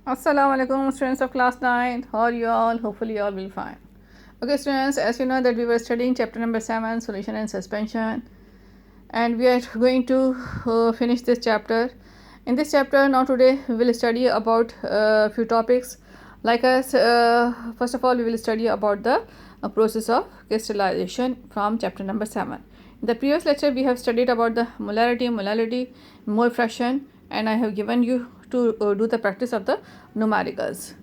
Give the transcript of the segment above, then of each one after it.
Assalamualaikum students of class 9. How are you all? Hopefully you all will fine. Okay students, as you know that we were studying chapter number 7, solution and suspension, and we are going to finish this chapter. In this chapter now today we will study about few topics like us. First of all we will study about the process of crystallization from chapter number 7. In the previous lecture we have studied about the molality, mole fraction, and I have given you to do the practice of the numericals.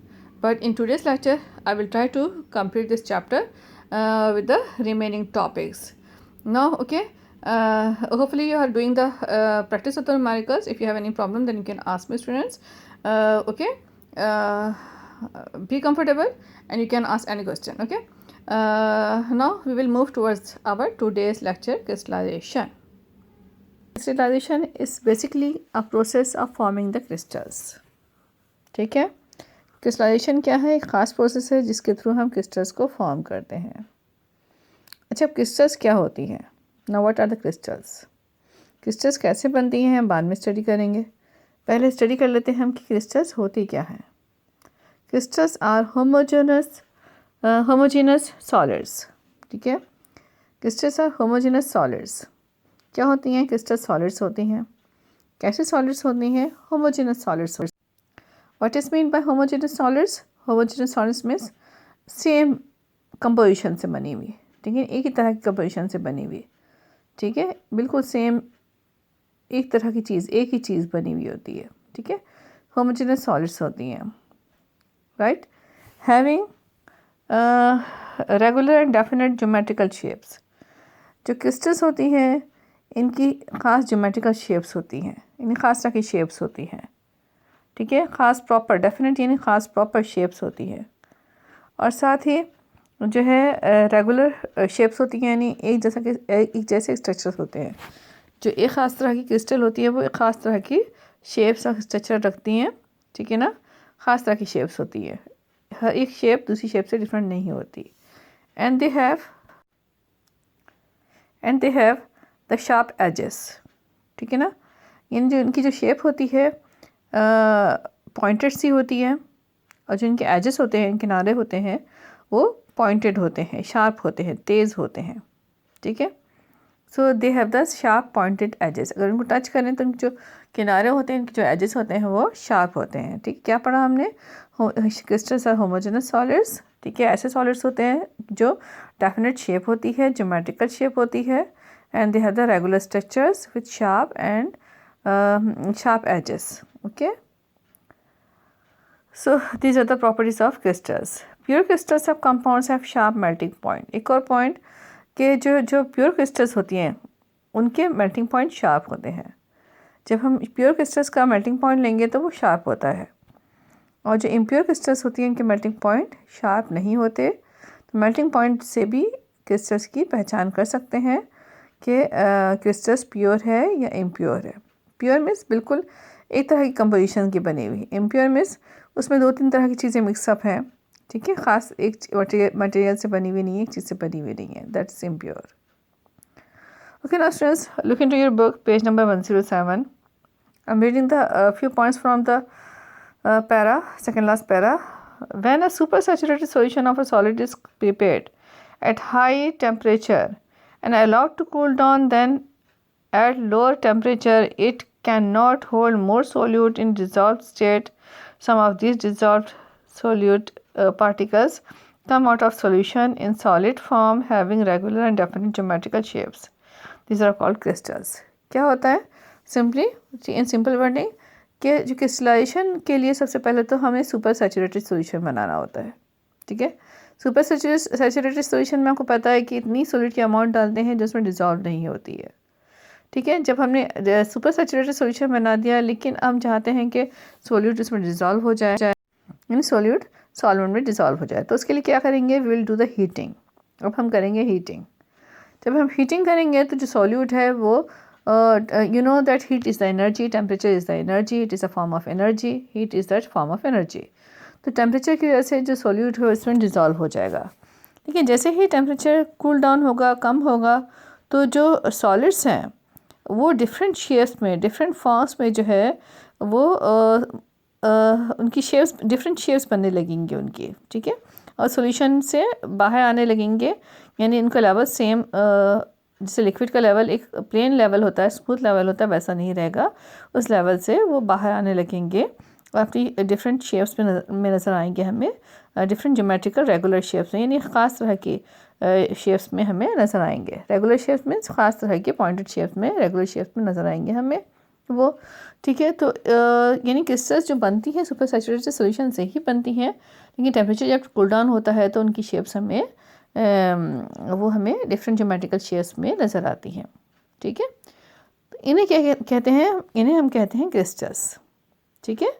But in today's lecture I will try to complete this chapter with the remaining topics. Now okay, hopefully you are doing the practice of the numericals. If you have any problem then you can ask me, students. Okay, be comfortable and you can ask any question. Okay, now we will move towards our today's lecture, crystallization. Crystallization is basically a process of forming the crystals. ठीक है, crystallisation क्या है? एक ख़ास process है जिसके through हम crystals को फॉर्म करते हैं. अच्छा, क्रिस्टल्स क्या होती हैं? Now what are the crystals? Crystals कैसे बनती हैं हम बाद में स्टडी करेंगे. पहले स्टडी कर लेते हैं हम कि क्रिस्टल्स होती क्या हैं. Crystals are homogeneous solids. ठीक है, क्रिस्टल्स आर होमोजेनस सॉलिड्स. क्या होती हैं? क्रिस्टल सॉलिड्स होती हैं. कैसे सॉलिड्स होती हैं? Homogeneous solids. What is mean by homogeneous solids? Homogeneous solids means same composition से बनी हुई. ठीक है, एक ही तरह की कंपोजिशन से बनी हुई. ठीक है, बिल्कुल सेम एक तरह की चीज़, एक ही चीज़ बनी हुई होती है. ठीक है, होमोजेनस सॉलिड्स होती हैं. Right, having regular and definite geometrical shapes. जो क्रिस्टल्स होती हैं इनकी ख़ास ज्योमेट्रिकल शेप्स होती हैं, इनकी ख़ास तरह की शेप्स होती हैं. ठीक है, ख़ास प्रॉपर डेफिनेट यानी ख़ास प्रॉपर शेप्स होती हैं. और साथ ही जो है रेगुलर शेप्स होती हैं यानी एक जैसे स्ट्रक्चर्स होते हैं. जो एक ख़ास तरह की क्रिस्टल होती है वो एक ख़ास तरह की शेप्स और स्ट्रक्चर रखती हैं. ठीक है ना, ख़ास तरह की शेप्स होती है. हर एक शेप दूसरी शेप से डिफरेंट नहीं होती. And they have the sharp edges. ठीक है ना, इन जो इनकी जो शेप होती है पॉइंटेड सी होती है, और जो इनके एजेस होते हैं, किनारे होते हैं, वो पॉइंटेड होते हैं, शार्प होते हैं, तेज़ होते हैं. ठीक है, so they have the sharp pointed edges. अगर उनको टच करें तो इनके जो किनारे होते हैं, इनके जो एजेस होते हैं वो शार्प होते हैं. ठीक, क्या पढ़ा हमने? Crystals are homogeneous solids. ठीक है, ऐसे सॉलिड्स होते हैं जो डेफिनेट शेप होती है, ज्योमेट्रिकल शेप होती है, and they have the regular structures with sharp edges. Okay, so these are the properties of crystals. Pure crystals of compounds have sharp melting point. एक और पॉइंट के जो प्योर क्रिस्टल्स होती हैं उनके मेल्टिंग पॉइंट शार्प होते हैं. जब हम प्योर क्रिस्टल्स का मेल्टिंग पॉइंट लेंगे तो वो शार्प होता है, और जो इम्प्योर क्रिस्टल्स होती हैं उनके मेल्टिंग पॉइंट शार्प नहीं होते. तो मेल्टिंग पॉइंट से भी क्रिस्टल्स की पहचान कर सकते हैं कि क्रिस्टल्स प्योर है या इम्प्योर है. प्योर मीन्स बिल्कुल एक तरह की कंपोजिशन की बनी हुई. इम्प्योर मीन्स उसमें 2-3 तरह की चीज़ें मिक्सअप हैं. ठीक है, ख़ास एक मटेरियल से बनी हुई नहीं है, एक चीज़ से बनी हुई नहीं है. That's impure. Okay, now students, look into your book, page number 107. I am reading the few points from the second last para. When a supersaturated solution of a solid is prepared at high temperature and allowed to cool down, then at lower temperature it cannot hold more solute in dissolved state. Some of these dissolved solute particles come out of solution in solid form having regular and definite geometrical shapes. These are called crystals. क्या होता है? Simply in simple wording कि जो crystallisation के लिए सबसे पहले तो हमें सुपर सैचुरेटेड सॉल्यूशन बनाना होता है. ठीक है, सुपर सैचुरेटेड सॉल्यूशन में आपको पता है कि इतनी सॉलिड की अमाउंट डालते हैं जो उसमें डिज़ोल्व नहीं होती है. ठीक है, जब हमने सुपर सैचुरेटेड सॉल्यूशन बना दिया लेकिन हम चाहते हैं कि सॉल्यूट उसमें डिज़ोल्व हो जाए, यानी सॉल्यूट सॉल्वेंट में डिज़ोल्व हो जाए, तो उसके लिए क्या करेंगे? We will do the heating. अब हम करेंगे हीटिंग. जब हम हीटिंग करेंगे तो जो सॉल्यूट है वो you know that heat is the energy, temperature is the energy, it is a form of energy, heat is that form of energy. तो टेम्परेचर की वजह से जो सॉल्यूट है उसमें डिज़ोल्व हो जाएगा. लेकिन जैसे ही टेम्परेचर कूल डाउन होगा, कम होगा, तो जो सॉलिड्स हैं वो डिफरेंट शेप्स में, डिफरेंट फॉर्म्स में जो है वो उनकी शेप्स, डिफरेंट शेप्स बनने लगेंगे उनकी, ठीक है, और सॉल्यूशन से बाहर आने लगेंगे, यानी उनका लेवल सेम, जैसे लिक्विड का लेवल एक प्लेन लेवल होता है, स्मूथ लेवल होता है, वैसा नहीं रहेगा, उस लेवल से वो बाहर आने लगेंगे और अपनी डिफरेंट शेप्स में नज़र आएंगे हमें, डिफरेंट ज्योमेट्रिकल रेगुलर शेप्स में, यानी ख़ास तरह की शेप्स में हमें नज़र आएंगे। रेगुलर शेप्स मीन्स ख़ास तरह के पॉइंटेड शेप्स में, रेगुलर शेप्स में नज़र आएंगे हमें वो, ठीक है। तो यानी क्रिस्टल्स जो बनती हैं सुपर सैचुरेटेड सॉल्यूशन से ही बनती हैं, लेकिन टेम्परेचर जब कूल डाउन होता है तो उनकी शेप्स हमें वो हमें डिफरेंट ज्योमेट्रिकल शेप्स में नज़र आती हैं, ठीक है। तो इन्हें क्या कहते हैं, इन्हें हम कहते हैं क्रिस्टल्स, ठीक है।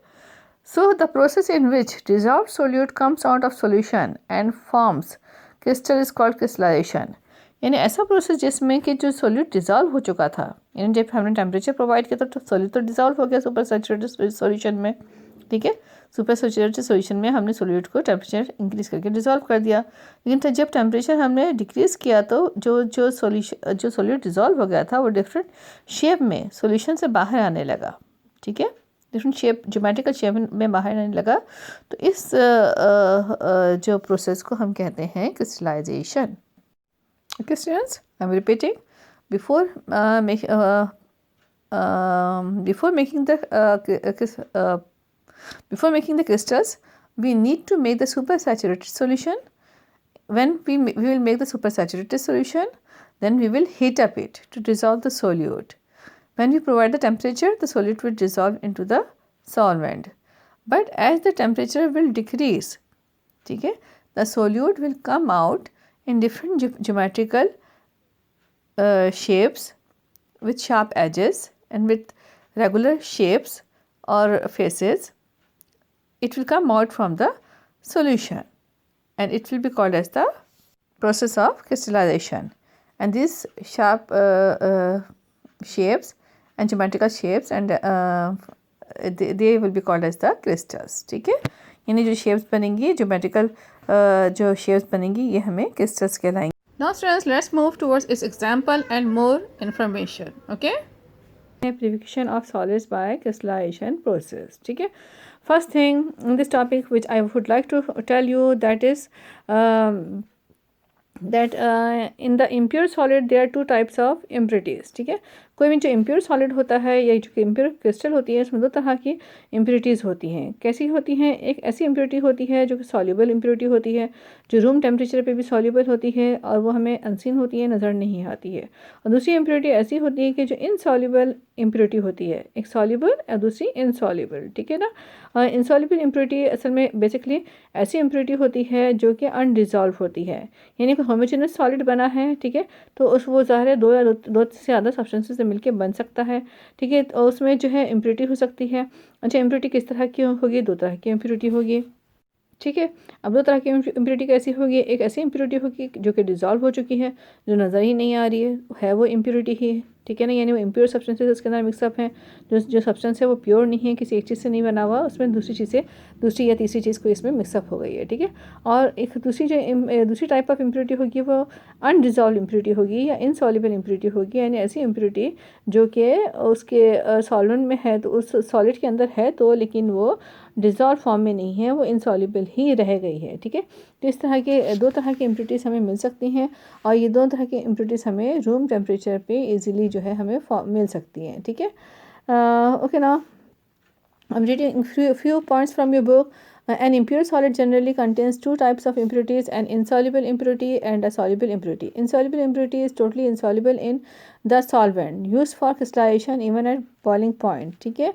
So the process in which dissolve solute comes out of solution and forms crystal is called crystallization, यानी ऐसा प्रोसेस जिसमें कि जो सोल्यूट डिज़ोल्व हो चुका था, यानी जब हमने टेम्परेचर प्रोवाइड किया तो सोल्यूट तो डिज़ोल्व हो गया सुपर सैचुरेटेड सॉल्यूशन में, ठीक है। सुपर सैचुरेटेड सॉल्यूशन में हमने सोल्यूट को टेम्परेचर इंक्रीज करके डिज़ोल्व कर दिया, लेकिन जब टेम्परेचर हमने डिक्रीज़ किया तो जो सोल्यूट डिज़ोल्व हो गया था वो डिफरेंट शेप में सोल्यूशन से बाहर आने लगा, ठीक है, डिफरेंट शेप, ज्योमेट्रिकल शेप में बाहर आने लगा। तो इस जो प्रोसेस को हम कहते हैं crystallisation. Okay, students, I'm repeating. Before before making the before making the crystals, we need to make the supersaturated solution. When we will make the supersaturated solution, then we will heat up it to dissolve the solute. When we provide the temperature, the solute will dissolve into the solvent. But as the temperature will decrease, okay, the solute will come out in different geometrical shapes with sharp edges and with regular shapes or faces. It will come out from the solution and it will be called as the process of crystallization. And these sharp shapes and geometrical shapes and they will be called as the crystals, ठीक है। यानी जो shapes बनेंगी, geometrical जो shapes बनेंगी, ये हमें crystals कहलाएंगे। Now students, let's move towards its example and more information, okay? Purification of solids by crystallization process, ठीक है। First thing in this topic which I would like to tell you, that is that in the impure solid there are two types of impurities, ठीक है। कोई भी जो impure solid होता है या जो इम्प्योर क्रिस्टल होती है, उसमें दो तरह की इम्प्योरिटीज़ होती हैं। कैसी होती हैं? एक ऐसी इम्प्योरिटी होती है जो कि सॉल्युबल इम्प्योरिटी होती है, जो रूम टेम्परेचर पे भी सॉल्युबल होती है और वो हमें अनसीन होती है, नज़र नहीं आती है। और दूसरी इम्प्योरिटी ऐसी होती है कि जो इनसॉल्युबल इम्प्योरिटी होती है, एक सॉल्युबल और दूसरी इनसॉल्युबल, ठीक है ना। इनसॉल्युबल इम्प्योरिटी असल में बेसिकली ऐसी इम्प्योरिटी होती है जो कि अनडिज़ोल्व होती है, यानी कि होमोजेनस सॉलिड बना है, ठीक है, तो उस वो ज़ाहिर है दो से ज़्यादा सब्सटेंसेस से मिलके बन सकता है, ठीक है। तो उसमें जो है इम्प्योरिटी हो सकती है। अच्छा, इम्प्योरिटी किस तरह की होगी? दो तरह की इम्प्योरिटी होगी, ठीक है। अब दो तरह की इम्प्योरिटी कैसी होगी? एक ऐसी इम्प्योरिटी होगी जो कि डिज़ोल्व हो चुकी है, जो नज़र ही नहीं आ रही है वो इम्प्योरिटी ही है, ठीक है ना, यानी वो इम्प्योर सब्सटेंसेस उसके अंदर मिक्सअप हैं। जो सब्सटेंस है वो प्योर नहीं है, किसी एक चीज़ से नहीं बना हुआ, उसमें दूसरी चीज़ से दूसरी या तीसरी चीज़ को इसमें मिक्सअप हो गई है, ठीक है। और एक दूसरी टाइप ऑफ इम्प्योरिटी होगी वो अनडिज़ोल्व इम्प्योरिटी होगी या इनसॉल्युबल इम्प्योरिटी होगी, यानी ऐसी इम्प्योरिटी जो कि उसके सॉल्वेंट में है, तो उस सॉलिड के अंदर है तो, लेकिन वो डिज़ोल्व फॉर्म में नहीं है, वो इनसॉल्युबल ही रह गई है, ठीक है। तो इस तरह के दो तरह की इम्प्योरिटीज़ हमें मिल सकती हैं और ये दो तरह की इम्प्योरिटीज़ हमें रूम टेम्परेचर पे इजीली जो है हमें मिल सकती हैं, ठीक है। ओके ना, I am reading few points from your book. An impure solid generally contains two types of impurities, an insoluble impurity and a soluble impurity. Insoluble impurity is totally insoluble in the solvent, used for crystallization even at boiling point, ठीक है,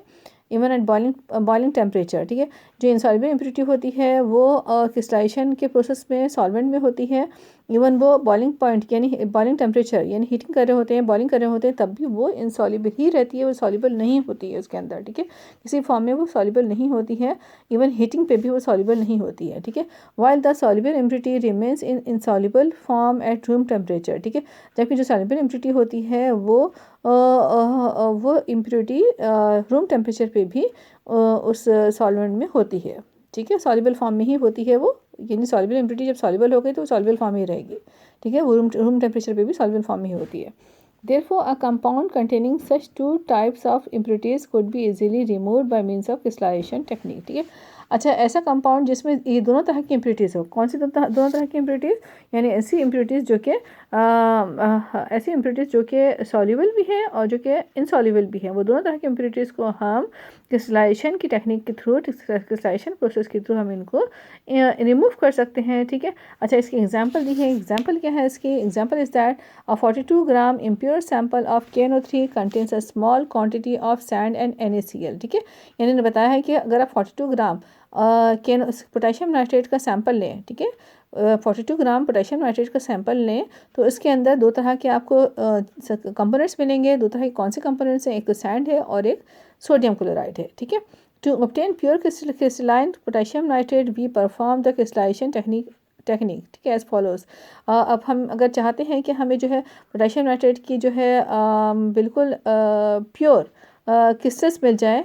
even at boiling temperature, ठीक है। जो insoluble impurity होती है वो crystallisation के process में सॉल्वेंट में होती है, इवन वो बॉइलिंग पॉइंट यानी बॉइलिंग टेम्परेचर यानी हीटिंग कर रहे होते हैं, बॉइलिंग कर रहे होते हैं, तब भी वो इनसॉल्युबल ही रहती है, वो सॉल्युबल नहीं होती है उसके अंदर, ठीक है। किसी फॉर्म में वो सॉल्युबल नहीं होती है, इवन हीटिंग पे भी वो सॉल्युबल नहीं होती है, ठीक है। While the soluble impurity remains in insoluble form at room temperature, ठीक है। जबकि जो सॉल्युबल इम्प्योरिटी होती है वो इम्प्योरिटी रूम टेम्परेचर पे भी उस सॉल्वेंट में होती है, ठीक है, सॉल्युबल फॉर्म में ही होती है वो, यानी सॉल्युबल इम्प्योरिटी जब सॉल्युबल हो गई तो सॉल्युबल फॉर्म ही रहेगी, ठीक है, वो रूम टेम्परेचर पे भी सॉल्युबल फॉर्म में ही होती है। Therefore, a compound containing such two types of impurities could be easily removed by means of crystallization technique. ठीक है, अच्छा ऐसा कंपाउंड जिसमें ये दोनों तरह की इम्प्योरिटीज़ हो। कौन सी दोनों तरह की इम्प्योरिटीज़? यानी ऐसी इम्प्योरिटीज़ जो कि ऐसी इम्प्योरिटीज़ जो कि सॉल्युबल भी हैं और जो कि इनसॉल्युबल भी हैं, वो दोनों तरह की इम्प्योरिटीज़ को हम क्रिस्टलाइजेशन की टेक्निक के थ्रू, क्रिस्टलाइजेशन प्रोसेस के थ्रू हम इनको रिमूव कर सकते हैं। ठीक है, अच्छा इसकी एग्जांपल दी है। एग्जांपल क्या है इसकी? Example is that a 42 gram impure sample of KNO3 contains a small quantity of sand and NaCl। ठीक है, यानी ने बताया है कि अगर आप 42 ग्राम पोटेशियम नाइट्रेट का सैंपल लें, ठीक है, 42 ग्राम पोटेशियम नाइट्रेट का सैंपल लें तो इसके अंदर दो तरह के आपको कंपोनेंट्स मिलेंगे। दो तरह के कौन से कंपोनेंट्स हैं? एक तो सैंड है और एक सोडियम क्लोराइड है। ठीक है, to obtain pure crystalline potassium nitrate we perform the crystallization technique. ठीक है, एज फॉलोज। अब हम अगर चाहते हैं कि हमें जो है पोटेशियम नाइट्रेट की जो है बिल्कुल प्योर क्रिस्टल्स मिल जाए,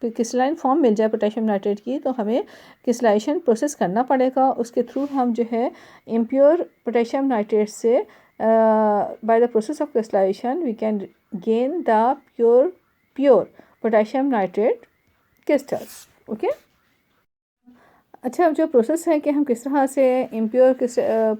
क्रिस्टलाइन फॉर्म मिल जाए पोटेशियम नाइट्रेट की, तो हमें क्रिस्टलाइजेशन प्रोसेस करना पड़ेगा। उसके थ्रू हम जो है इम्प्योर पोटेशियम नाइट्रेट से by the process of crystallization we can gain the pure potassium nitrate crystals. Okay, अच्छा अब जो प्रोसेस है कि हम किस तरह से इम्प्योर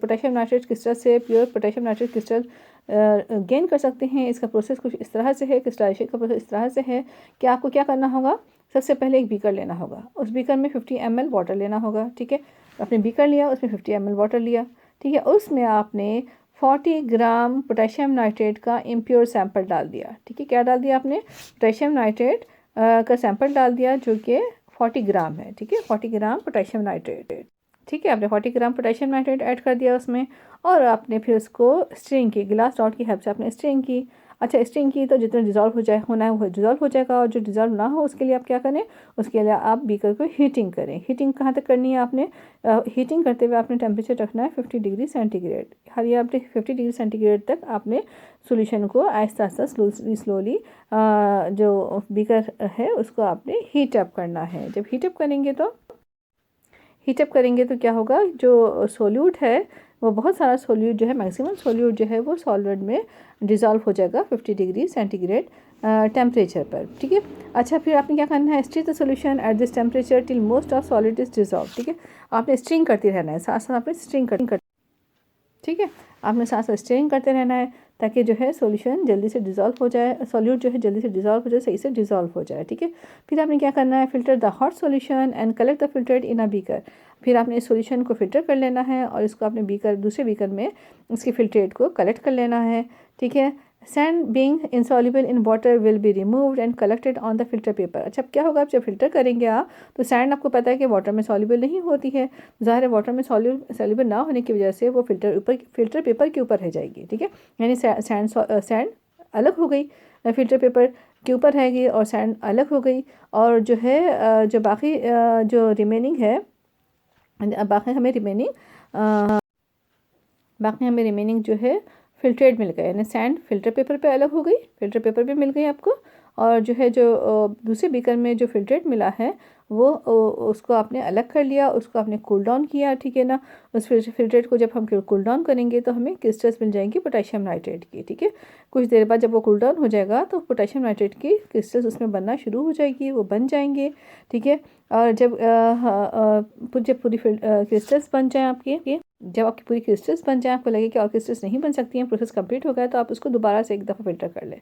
पोटेशियम नाइट्रेट क्रिस्टल से pure potassium nitrate crystal gain कर सकते हैं, इसका प्रोसेस कुछ इस तरह से है। क्रिस्टलाइजेशन का प्रोसेस इस तरह से है कि आपको क्या करना होगा? सबसे पहले एक बीकर लेना होगा, उस बीकर में 50 ml वाटर लेना होगा। ठीक है, आपने बीकर लिया, उसमें 50 ml वाटर लिया। ठीक है, उसमें आपने 40 ग्राम पोटेशियम नाइट्रेट का इम्प्योर सैंपल डाल दिया। ठीक है, क्या डाल दिया आपने? पोटेशियम नाइट्रेट का सैंपल डाल दिया जो कि 40 ग्राम है। ठीक है, 40 ग्राम पोटेशियम नाइट्रेट। ठीक है, आपने 40 ग्राम पोटेशियम नाइट्रेट ऐड कर दिया उसमें, और आपने फिर उसको स्ट्रिंग की, ग्लास रॉड की हेल्प से आपने स्ट्रिंग की। अच्छा स्ट्रिंग की तो जितना डिज़ोल्व हो जाए होना है वो डिज़ोल्व हो जाएगा, और जो डिज़ोल्व ना हो उसके लिए आप क्या करें? उसके लिए आप बीकर को हीटिंग करें। हीटिंग कहाँ तक करनी है आपने? हीटिंग करते हुए आपने टेम्परेचर रखना है 50 डिग्री सेंटीग्रेड। हर ये आपने 50 डिग्री सेंटीग्रेड तक आपने सोल्यूशन को आहिस्ता आहिस्ता स्लोली जो बीकर है उसको आपने हीटअप करना है। जब हीटअप करेंगे तो क्या होगा? जो सोल्यूट है वो बहुत सारा सोल्यूट जो है, मैक्सिमम सोल्यूट जो है वो सॉल्वेंट में डिज़ोल्व हो जाएगा 50 डिग्री सेंटीग्रेड टेम्परेचर पर। ठीक है, अच्छा फिर आपने क्या करना है? Stir the solution at this temperature till most of solid is dissolve. ठीक है, आपने स्ट्रिंग करती रहना है, साथ साथ आपने स्ट्रिंग कर ठीक है, आपने साथ साथ स्टीरिंग करते रहना है ताकि जो है सॉल्यूशन जल्दी से डिज़ोल्व हो जाए, सॉल्यूट जो है जल्दी से डिज़ोल्व हो जाए, सही से डिज़ोल्व हो जाए। ठीक है, फिर आपने क्या करना है? Filter the hot solution and collect the filtered in a beaker. फिर आपने इस सॉल्यूशन को फिल्टर कर लेना है और इसको आपने दूसरे बीकर में इसकी फिल्ट्रेट को कलेक्ट कर लेना है। ठीक है, sand being insoluble in water will be removed and collected on the filter paper। अच्छा अब क्या होगा? आप जब फिल्टर करेंगे आप, तो सैंड आपको पता है कि वाटर में सॉल्युबल नहीं होती है, ज़ाहिर है वाटर में सॉल्युबल ना होने की वजह से वो फिल्टर पेपर के ऊपर रह जाएगी। ठीक है, यानी सैंड अलग हो गई, फिल्टर पेपर के ऊपर रहेगी और सैंड अलग हो गई, और जो है जो बाकी जो रिमेनिंग है, बाकी हमें रिमेनिंग जो है फिल्ट्रेट मिल गया, यानी सैंड फिल्टर पेपर पे अलग हो गई, फिल्टर पेपर भी मिल गई आपको, और जो है जो दूसरे बीकर में जो फिल्ट्रेट मिला है वो उसको आपने अलग कर लिया, उसको आपने कूल डाउन किया। ठीक है ना, उस फिल्ट्रेट को जब हम कूल डाउन करेंगे तो हमें क्रिस्टल्स मिल जाएंगी पोटेशियम नाइट्रेट की। ठीक है, कुछ देर बाद जब वो कूल डाउन हो जाएगा तो पोटेशियम नाइट्रेट की क्रिस्टल्स उसमें बनना शुरू हो जाएगी, वो बन जाएंगे। ठीक है, और जब पूरी क्रिस्टल्स बन जाए जब आपकी पूरी क्रिस्टल्स बन जाए, आपको लगे कि और क्रिस्टल्स नहीं बन सकती हैं, प्रोसेस कंप्लीट हो गया, तो आप उसको दोबारा से एक दफ़ा फ़िल्टर कर लें।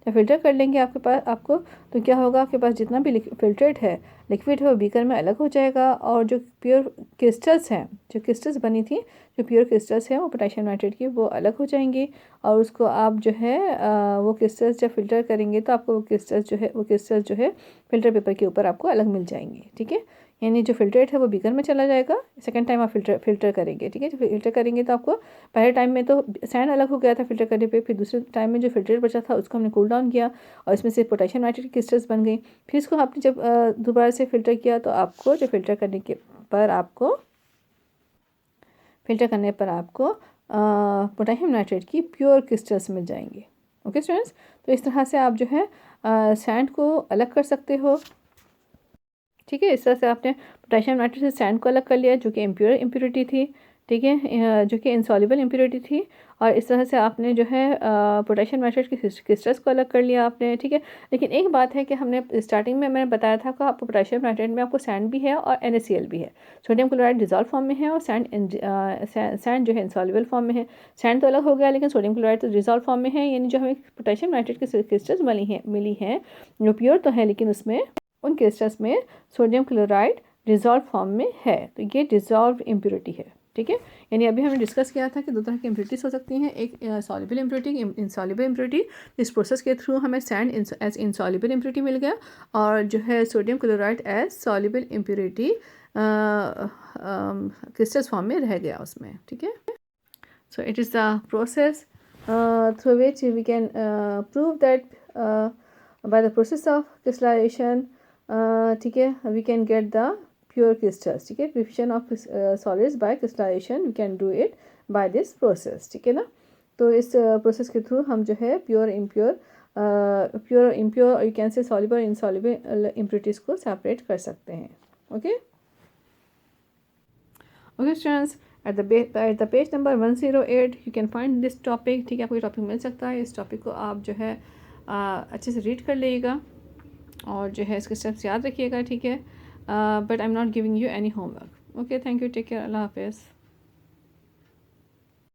जब फ़िल्टर कर लेंगे आपको तो क्या होगा? आपके पास जितना भी फिल्ट्रेट है, लिक्विड है, वो बीकर में अलग हो जाएगा, और जो प्योर क्रिस्टल्स हैं, जो क्रिस्टल्स बनी थी, जो प्योर क्रिस्टल्स हैं वो पोटेशियम नाइट्रेट की, वो अलग हो जाएंगी, और उसको आप जो है वो क्रिस्टल्स जब फिल्टर करेंगे तो आपको वो क्रिस्टल्स जो है फिल्टर पेपर के ऊपर आपको अलग मिल जाएंगे। ठीक है, यानी जो फिल्ट्रेट है वो बीकर में चला जाएगा। सेकंड टाइम आप फिल्टर करेंगे। ठीक है, जब फिल्टर करेंगे तो आपको पहले टाइम में तो सैंड अलग हो गया था फिल्टर करने पे, फिर दूसरे टाइम में जो फिल्ट्रेट बचा था उसको हमने कूल डाउन किया और इसमें से पोटेशियम नाइट्रेट की क्रिस्टल्स बन गई। फिर इसको आपने जब दोबारा से फिल्टर किया तो आपको जो फिल्टर करने पर आपको पोटेशियम नाइट्रेट की प्योर क्रिस्टल्स मिल जाएंगे। ओके स्टूडेंट्स, तो इस तरह से आप जो है सैंड को अलग कर सकते हो। ठीक है, इस तरह से आपने पोटेशियम नाइट्रेट से सैंड को अलग कर लिया जो कि इम्प्योरिटी थी। ठीक है, जो कि इनसॉल्युबल इम्प्योरिटी थी। और इस तरह से आपने जो है पोटेशियम नाइट्रेट के क्रिस्टल्स को अलग कर लिया आपने, ठीक है। लेकिन एक बात है कि हमने स्टार्टिंग में मैंने बताया था कि आपको पोटेशियम नाइट्रेट में आपको सैंड भी है और NaCl भी है। सोडियम क्लोराइड डिजॉल्व फॉर्म में है और सैंड जो है इंसॉल्युबल फॉर्म में है। सैंड तो अलग हो गया, लेकिन सोडियम क्लोराइड तो डिजॉल्व फॉर्म में है, यानी जो हमें पोटेशियम नाइट्रेट के क्रिस्टल्स मिली हैं जो प्योर तो है, लेकिन उसमें उन क्रिस्टल्स में सोडियम क्लोराइड डिजॉल्व फॉर्म में है। तो ये डिजॉल्व इम्प्योरिटी है, ठीक है। यानी अभी हमने डिस्कस किया था कि दो तरह की इम्प्योरिटीज हो सकती हैं, एक सॉल्युबल इम्प्योरिटी, इंसॉल्युबल इम्प्योरिटी। इस प्रोसेस के थ्रू हमें सैंड एज इंसॉल्युबल इम्प्योरिटी मिल गया, और जो है sodium chloride as soluble impurity crystals form में रह गया उसमें, ठीक है। So it is the process through which we can prove that by the process of crystallization, ठीक है, we can get the pure crystals, ठीक है। Preparation of solids by crystallization, we can do it by this process, ठीक है ना। तो इस process के थ्रू हम जो है pure impure you can say soluble insoluble impurities को सेपरेट कर सकते हैं, okay. Okay students, at the page number 108 you can find this topic, ठीक है। आपको ये टॉपिक मिल सकता है। इस टॉपिक को आप जो है अच्छे से रीड कर लीजिएगा और जो है इसके स्टेप्स याद रखिएगा, ठीक है। But I am not giving you any homework, okay. Thank you, take care, Allah हाफिज़।